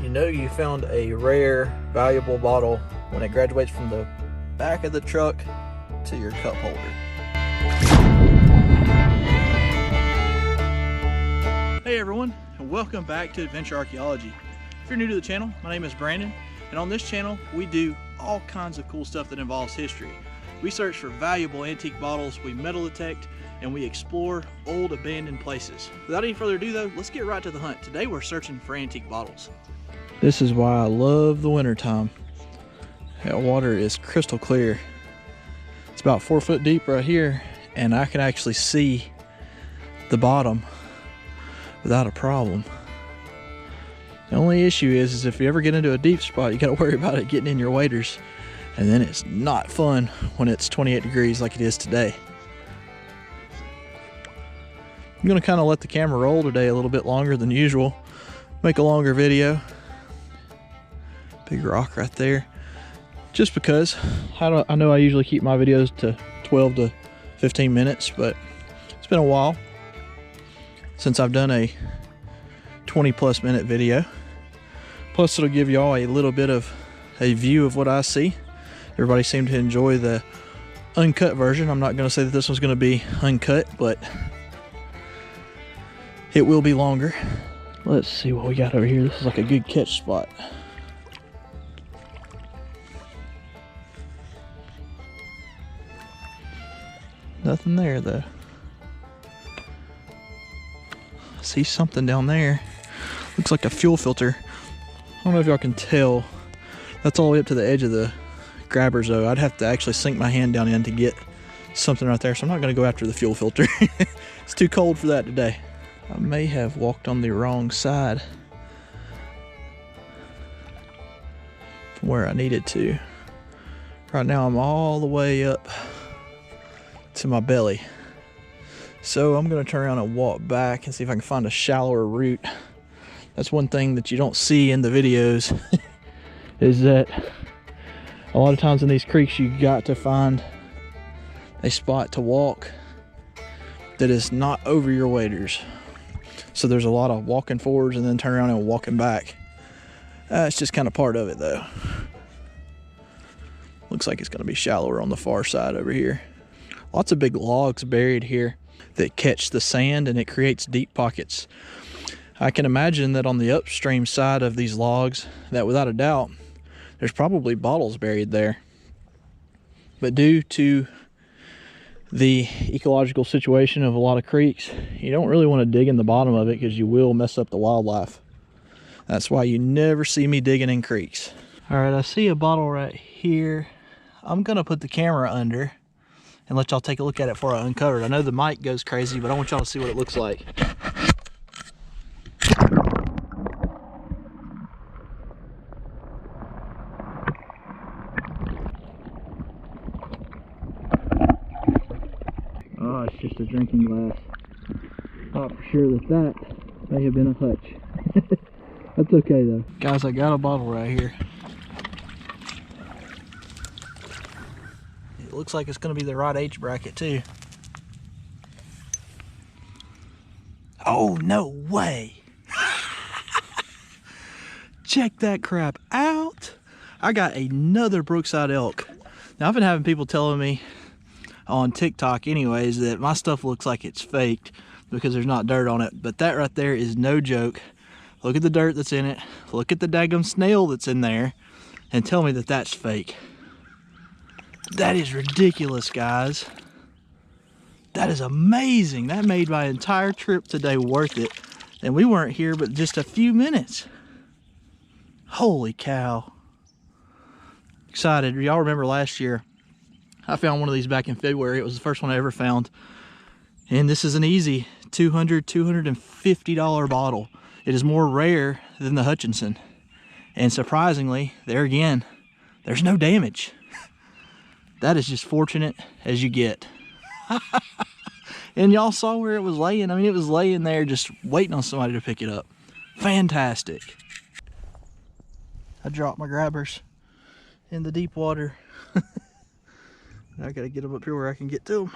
You know you found a rare, valuable bottle when it graduates from the back of the truck to your cup holder. Hey everyone, and welcome back to Adventure Archaeology. If you're new to the channel, my name is Brandon, and on this channel we do all kinds of cool stuff that involves history. We search for valuable antique bottles, we metal detect, and we explore old abandoned places. Without any further ado though, let's get right to the hunt. Today we're searching for antique bottles. This is why I love the winter time. That water is crystal clear. It's about 4 foot deep right here, and I can actually see the bottom without a problem. The only issue is if you ever get into a deep spot, you gotta worry about it getting in your waders, and then it's not fun when it's 28 degrees like it is today. I'm gonna kind of let the camera roll today a little bit longer than usual, make a longer video. Big rock right there. Just because I know I usually keep my videos to 12 to 15 minutes, but it's been a while since I've done a 20+ minute video. Plus it'll give y'all a little bit of a view of what I see. Everybody seemed to enjoy the uncut version. I'm not going to say that this one's going to be uncut, but it will be longer. Let's see what we got over here. This is like a good catch spot. Nothing there though. I see something down there. Looks like a fuel filter. I don't know if y'all can tell. That's all the way up to the edge of the grabbers though. I'd have to actually sink my hand down in to get something right there. So I'm not going to go after the fuel filter. It's too cold for that today. I may have walked on the wrong side from where I needed to. Right now I'm all the way up to my belly. So I'm going to turn around and walk back and see if I can find a shallower route. That's one thing that you don't see in the videos is that a lot of times in these creeks you got to find a spot to walk that is not over your waders. So there's a lot of walking forwards and then turn around and walking back. It's just kind of part of it though. Looks like it's going to be shallower on the far side over here. Lots of big logs buried here that catch the sand and it creates deep pockets. I can imagine that on the upstream side of these logs, that without a doubt, there's probably bottles buried there. But due to the ecological situation of a lot of creeks, you don't really want to dig in the bottom of it because you will mess up the wildlife. That's why you never see me digging in creeks. All right, I see a bottle right here. I'm gonna put the camera under and let y'all take a look at it before I uncover it. I know the mic goes crazy, but I want y'all to see what it looks like. Oh, it's just a drinking glass. Thought for sure that may have been a hutch. That's okay though. Guys, I got a bottle right here. It looks like it's going to be the right age bracket too. Oh, no way. Check that crap out. I got another Brookside elk. Now I've been having people telling me on TikTok anyways that my stuff looks like it's faked because there's not dirt on it, but that right there is no joke. Look at the dirt that's in it. Look at the daggum snail that's in there and tell me that that's fake. That is ridiculous, guys. That is amazing. That made my entire trip today worth it. And we weren't here but just a few minutes. Holy cow. Excited. Y'all remember last year, I found one of these back in February. It was the first one I ever found. And this is an easy $250 bottle. It is more rare than the Hutchinson. And surprisingly, there again, there's no damage. That is just fortunate as you get. And y'all saw where it was laying. I mean, it was laying there just waiting on somebody to pick it up. Fantastic. I dropped my grabbers in the deep water. I gotta get them up here where I can get to them.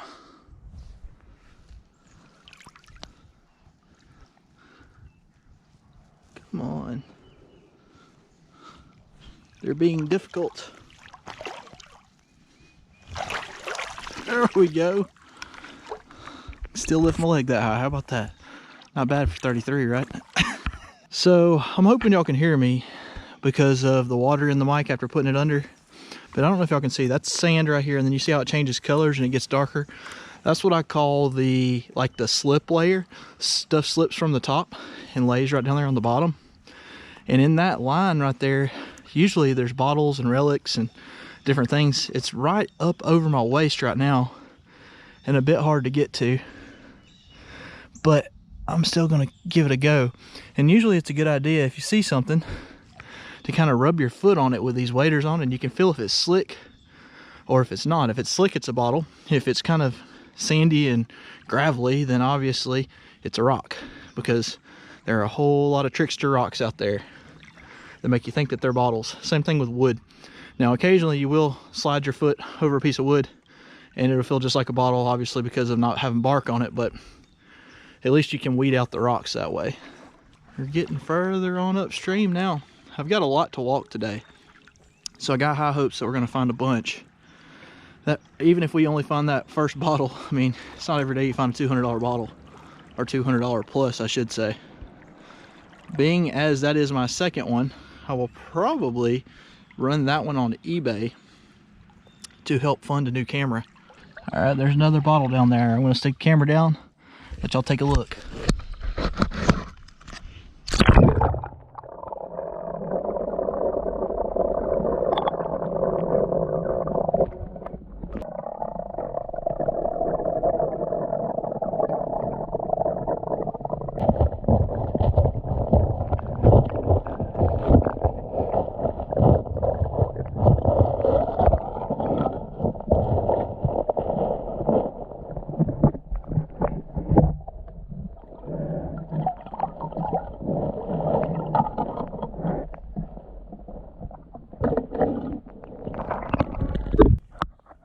Come on. They're being difficult. There we go. Still lift my leg that high. How about that? Not bad for 33, right? So I'm hoping y'all can hear me because of the water in the mic after putting it under. But I don't know if y'all can see. That's sand right here, and then you see how it changes colors and it gets darker. That's what I call the slip layer. Stuff slips from the top and lays right down there on the bottom. And in that line right there, usually there's bottles and relics and different things. It's right up over my waist right now and a bit hard to get to. But I'm still gonna give it a go. And usually it's a good idea if you see something to kind of rub your foot on it with these waders on, and you can feel if it's slick or if it's not. If it's slick, it's a bottle. If it's kind of sandy and gravelly, then obviously it's a rock, because there are a whole lot of trickster rocks out there that make you think that they're bottles. Same thing with wood. Now occasionally you will slide your foot over a piece of wood and it'll feel just like a bottle, obviously because of not having bark on it, but at least you can weed out the rocks that way. We're getting further on upstream now. I've got a lot to walk today, so I got high hopes that we're gonna find a bunch. That even if we only find that first bottle, I mean, it's not every day you find a $200 bottle, or $200 plus, I should say. Being as that is my second one, I will probably run that one on eBay to help fund a new camera. All right, there's another bottle down there. I'm gonna stick the camera down, let y'all take a look.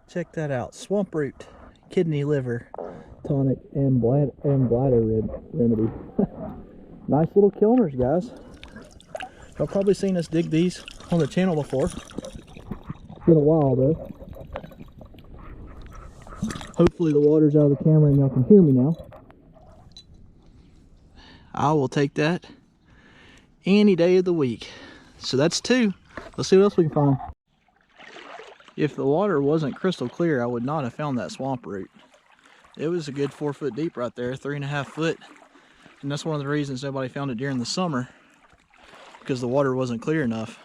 Check that out, swamp root, kidney, liver, tonic, and bladder remedy. Nice little kilners, guys. Y'all probably seen us dig these on the channel before. It's been a while though. Hopefully the water's out of the camera and y'all can hear me now. I will take that any day of the week. So that's 2. Let's see what else we can find. If the water wasn't crystal clear, I would not have found that swamp root. It was a good 4 foot deep right there, 3.5 foot. And that's one of the reasons nobody found it during the summer, because the water wasn't clear enough.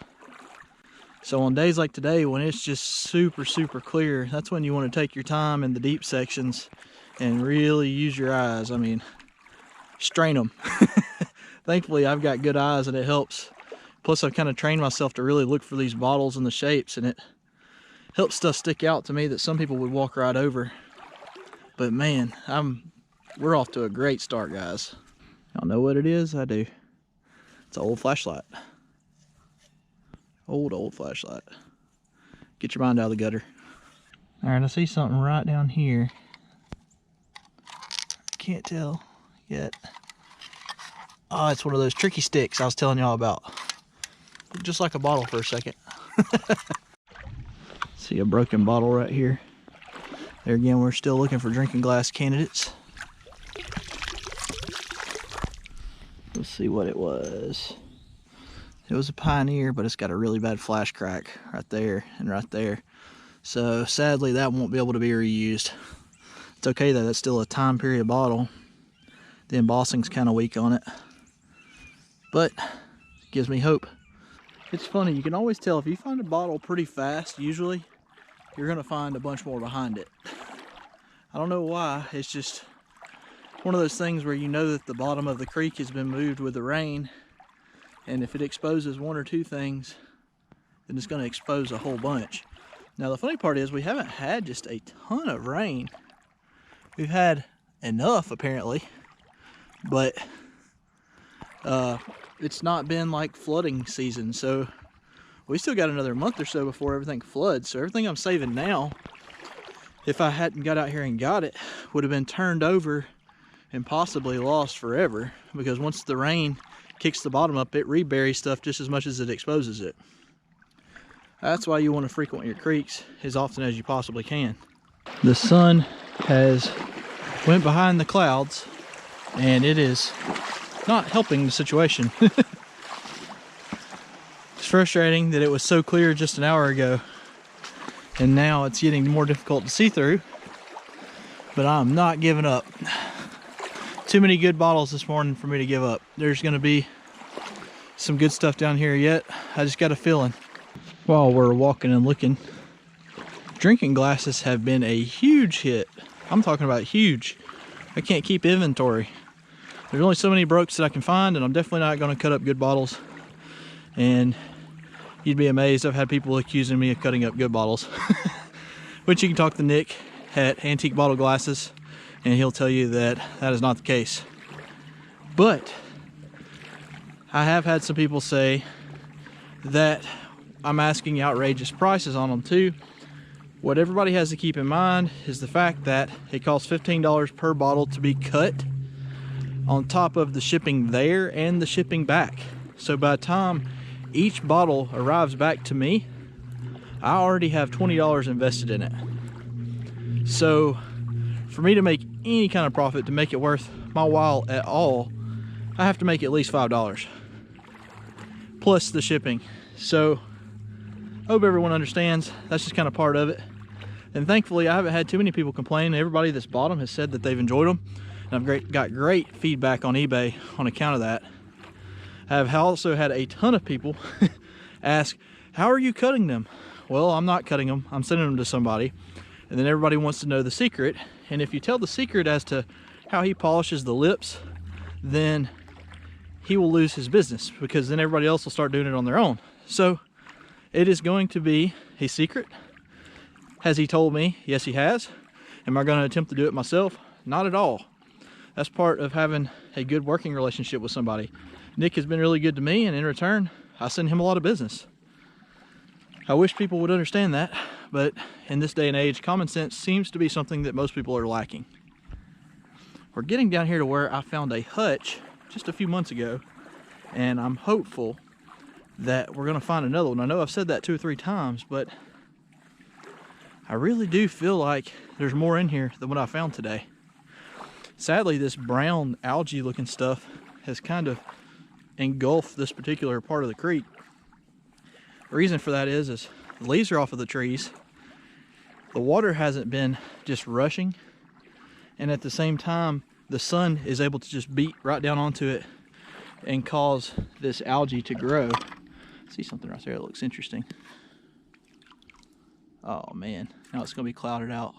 So on days like today, when it's just super, super clear, that's when you want to take your time in the deep sections and really use your eyes. I mean, strain them. Thankfully, I've got good eyes and it helps. Plus, I've kind of trained myself to really look for these bottles and the shapes, and it helps stuff stick out to me that some people would walk right over. But man, we're off to a great start, guys. Y'all know what it is? I do. It's an old flashlight. Old flashlight. Get your mind out of the gutter. All right, I see something right down here. Can't tell yet. Oh, it's one of those tricky sticks I was telling y'all about. Looked just like a bottle for a second. See a broken bottle right here. There again, we're still looking for drinking glass candidates. Let's see what it was. It was a Pioneer, but it's got a really bad flash crack right there and right there. So sadly, that won't be able to be reused. It's okay though, that's still a time period bottle. The embossing's kind of weak on it, but it gives me hope. It's funny, you can always tell if you find a bottle pretty fast, usually, you're gonna find a bunch more behind it. I don't know why, it's just one of those things where you know that the bottom of the creek has been moved with the rain, and if it exposes 1 or 2 things, then it's gonna expose a whole bunch. Now the funny part is we haven't had just a ton of rain. We've had enough apparently, but it's not been like flooding season, so we still got another month or so before everything floods. So everything I'm saving now, if I hadn't got out here and got it, would have been turned over and possibly lost forever, because once the rain kicks the bottom up, it reburies stuff just as much as it exposes it. That's why you want to frequent your creeks as often as you possibly can. The sun has went behind the clouds and it is not helping the situation. It's frustrating that it was so clear just an hour ago and now it's getting more difficult to see through, but I'm not giving up. Too many good bottles this morning for me to give up. There's going to be some good stuff down here yet. I just got a feeling. While we're walking and looking, drinking glasses have been a huge hit. I'm talking about huge. I can't keep inventory. There's only so many brokes that I can find, and I'm definitely not going to cut up good bottles. And you'd be amazed, I've had people accusing me of cutting up good bottles. Which you can talk to Nick at Antique Bottle Glasses, and he'll tell you that that is not the case. But I have had some people say that I'm asking outrageous prices on them too. What everybody has to keep in mind is the fact that it costs $15 per bottle to be cut, on top of the shipping there and the shipping back. So by the time each bottle arrives back to me, I already have $20 invested in it. So for me to make any kind of profit, to make it worth my while at all, I have to make at least $5 plus the shipping. So I hope everyone understands that's just kind of part of it. And thankfully I haven't had too many people complain. Everybody that's bought them has said that they've enjoyed them, and I've got great feedback on eBay on account of that. I've also had a ton of people ask, how are you cutting them? Well, I'm not cutting them, I'm sending them to somebody. And then everybody wants to know the secret, and if you tell the secret as to how he polishes the lips, then he will lose his business, because then everybody else will start doing it on their own. So it is going to be a secret. Has he told me? Yes, he has. Am I going to attempt to do it myself? Not at all. That's part of having a good working relationship with somebody. Nick has been really good to me, and in return, I send him a lot of business. I wish people would understand that, but in this day and age, common sense seems to be something that most people are lacking. We're getting down here to where I found a hutch just a few months ago, and I'm hopeful that we're going to find another one. I know I've said that 2 or 3 times, but I really do feel like there's more in here than what I found today. Sadly, this brown algae looking stuff has kind of engulfed this particular part of the creek. The reason for that is the leaves are off of the trees. The water hasn't been just rushing, and at the same time, the sun is able to just beat right down onto it and cause this algae to grow. I see something right there that looks interesting. Oh man, now it's gonna be clouded out.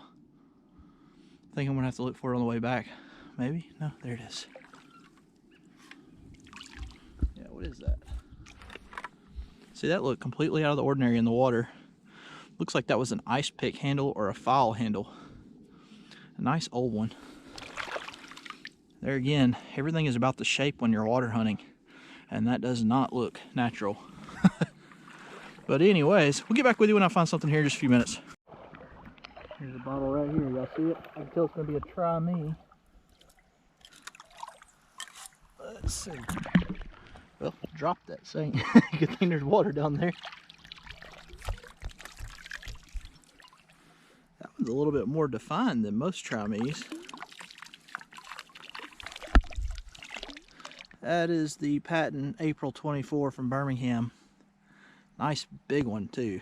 I think I'm gonna have to look for it on the way back. Maybe? No, there it is. Yeah, what is that? See, that looked completely out of the ordinary in the water. Looks like that was an ice pick handle or a file handle. A nice old one. There again, everything is about the shape when you're water hunting, and that does not look natural. But anyways, we'll get back with you when I find something here in just a few minutes. Here's a bottle right here. Y'all see it? I can tell it's going to be a try me. Let's see. Well, drop that thing. Good thing there's water down there. That one's a little bit more defined than most try me's. That is the patent April 24 from Birmingham. Nice big one too.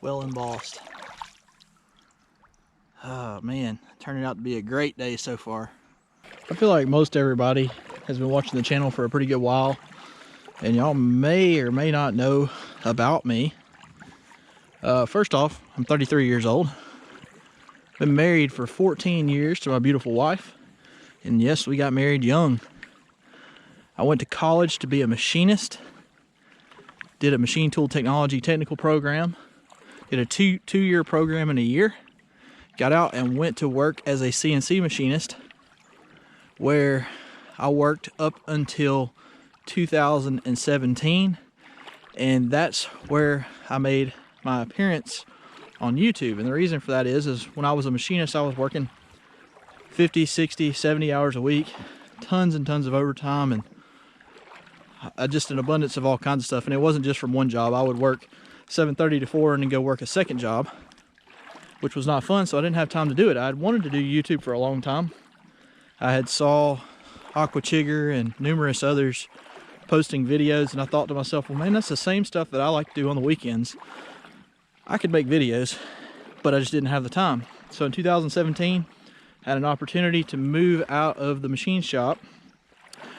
Well embossed. Oh man, turning out to be a great day so far. I feel like most everybody has been watching the channel for a pretty good while, and y'all may or may not know about me. First off, I'm 33 years old. Been married for 14 years to my beautiful wife, and yes, we got married young. I went to college to be a machinist. Did a machine tool technology technical program. Did a two-year program in a year. Got out and went to work as a CNC machinist, where I worked up until 2017, and that's where I made my appearance on YouTube. And the reason for that is when I was a machinist, I was working 50, 60, 70 hours a week, tons and tons of overtime, and just an abundance of all kinds of stuff. And it wasn't just from one job. I would work 7:30 to 4 and then go work a second job, which was not fun, so I didn't have time to do it. I had wanted to do YouTube for a long time. I had saw Aqua Chigger and numerous others posting videos, and I thought to myself, well man, that's the same stuff that I like to do on the weekends. I could make videos, but I just didn't have the time. So in 2017, I had an opportunity to move out of the machine shop,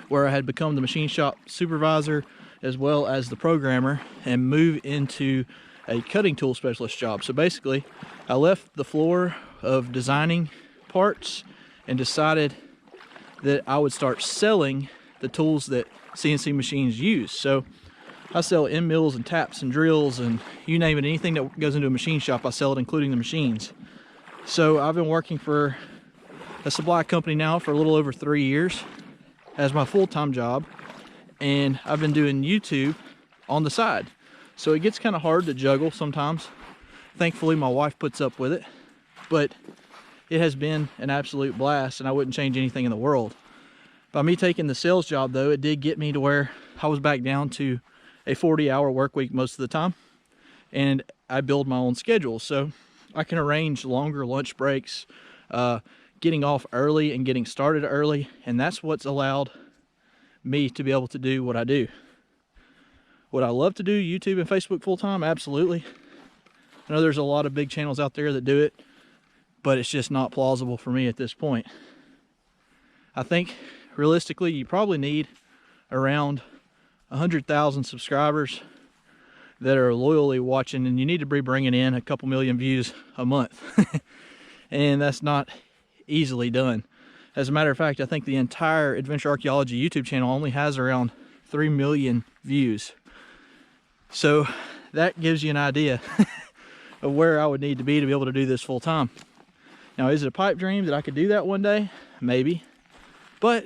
where I had become the machine shop supervisor as well as the programmer, and move into a cutting tool specialist job. So basically, I left the floor of designing parts and decided that I would start selling the tools that CNC machines use. So I sell end mills and taps and drills and you name it, anything that goes into a machine shop, I sell it, including the machines. So I've been working for a supply company now for a little over 3 years as my full-time job, and I've been doing YouTube on the side. So it gets kind of hard to juggle sometimes. Thankfully, my wife puts up with it, but it has been an absolute blast, and I wouldn't change anything in the world. By me taking the sales job, though, it did get me to where I was back down to a 40-hour work week most of the time, and I build my own schedule. So I can arrange longer lunch breaks, getting off early and getting started early, and that's what's allowed me to be able to do what I do. Would I love to do YouTube and Facebook full-time? Absolutely. I know there's a lot of big channels out there that do it, but it's just not plausible for me at this point. I think realistically you probably need around 100,000 subscribers that are loyally watching, and you need to be bringing in a couple million views a month. And that's not easily done. As a matter of fact, I think the entire Adventure Archaeology YouTube channel only has around 3 million views. So that gives you an idea of where I would need to be able to do this full time. Now, is it a pipe dream that I could do that one day? Maybe. But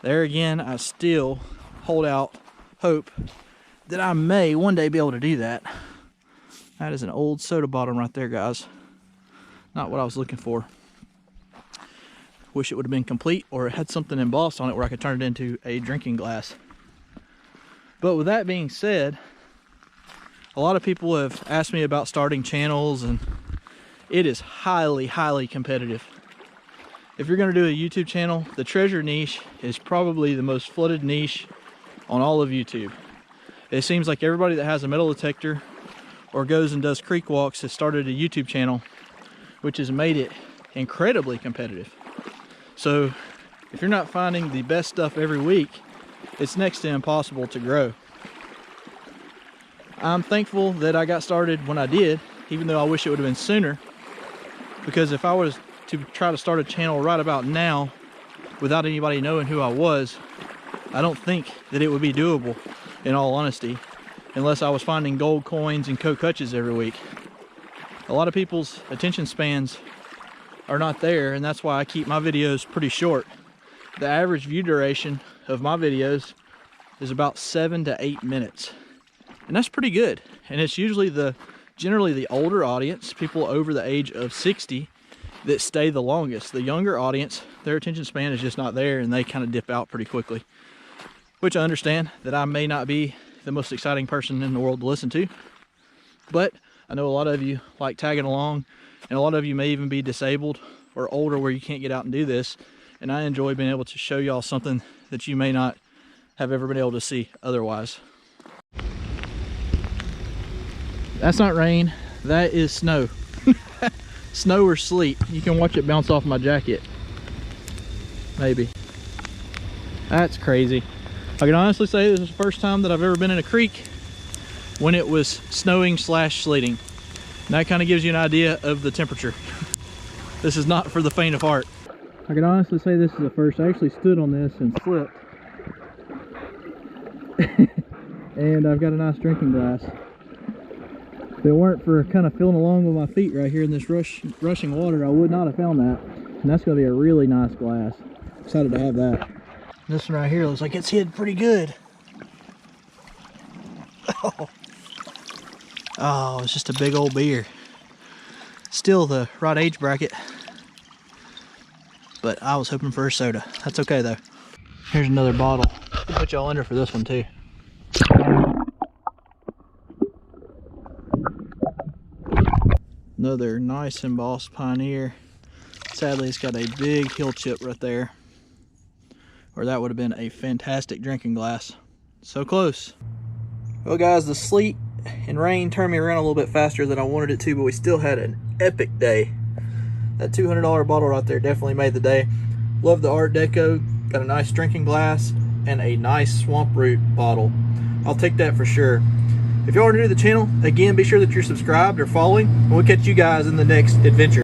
there again, I still hold out hope that I may one day be able to do that. That is an old soda bottle right there, guys. Not what I was looking for. Wish it would have been complete, or it had something embossed on it where I could turn it into a drinking glass. But with that being said, a lot of people have asked me about starting channels, and it is highly, highly competitive. If you're going to do a YouTube channel, the treasure niche is probably the most flooded niche on all of YouTube. It seems like everybody that has a metal detector or goes and does creek walks has started a YouTube channel, which has made it incredibly competitive. So if you're not finding the best stuff every week, it's next to impossible to grow. I'm thankful that I got started when I did, even though I wish it would have been sooner, because if I was to try to start a channel right about now without anybody knowing who I was, I don't think that it would be doable, in all honesty, unless I was finding gold coins and Coke Hutches every week. A lot of people's attention spans are not there, and that's why I keep my videos pretty short. The average view duration of my videos is about 7 to 8 minutes, and that's pretty good. And it's usually generally the older audience, people over the age of 60, that stay the longest. The younger audience, their attention span is just not there, and they kind of dip out pretty quickly, which I understand that I may not be the most exciting person in the world to listen to, but I know a lot of you like tagging along, and a lot of you may even be disabled or older where you can't get out and do this, and I enjoy being able to show y'all something that you may not have ever been able to see otherwise. That's not rain, that is snow. Snow or sleet. You can watch it bounce off my jacket. Maybe. That's crazy. I can honestly say this is the first time that I've ever been in a creek when it was snowing / sleeting. And that kind of gives you an idea of the temperature. This is not for the faint of heart. I can honestly say this is the first. I actually stood on this and slipped. And I've got a nice drinking glass. If it weren't for kind of feeling along with my feet right here in this rushing water, I would not have found that. And that's going to be a really nice glass. Excited to have that. This one right here looks like it's hid pretty good. Oh, it's just a big old beer. Still the right age bracket, but I was hoping for a soda. That's okay though. Here's another bottle. I'll put y'all under for this one too. Another nice embossed Pioneer. Sadly, it's got a big heel chip right there, or that would have been a fantastic drinking glass. So close. Well guys, the sleet and rain turned me around a little bit faster than I wanted it to, but we still had an epic day. That $200 bottle right there definitely made the day. Love the Art Deco. Got a nice drinking glass and a nice Swamp Root bottle. I'll take that for sure. If y'all are new to the channel, again, be sure that you're subscribed or following, and we'll catch you guys in the next adventure.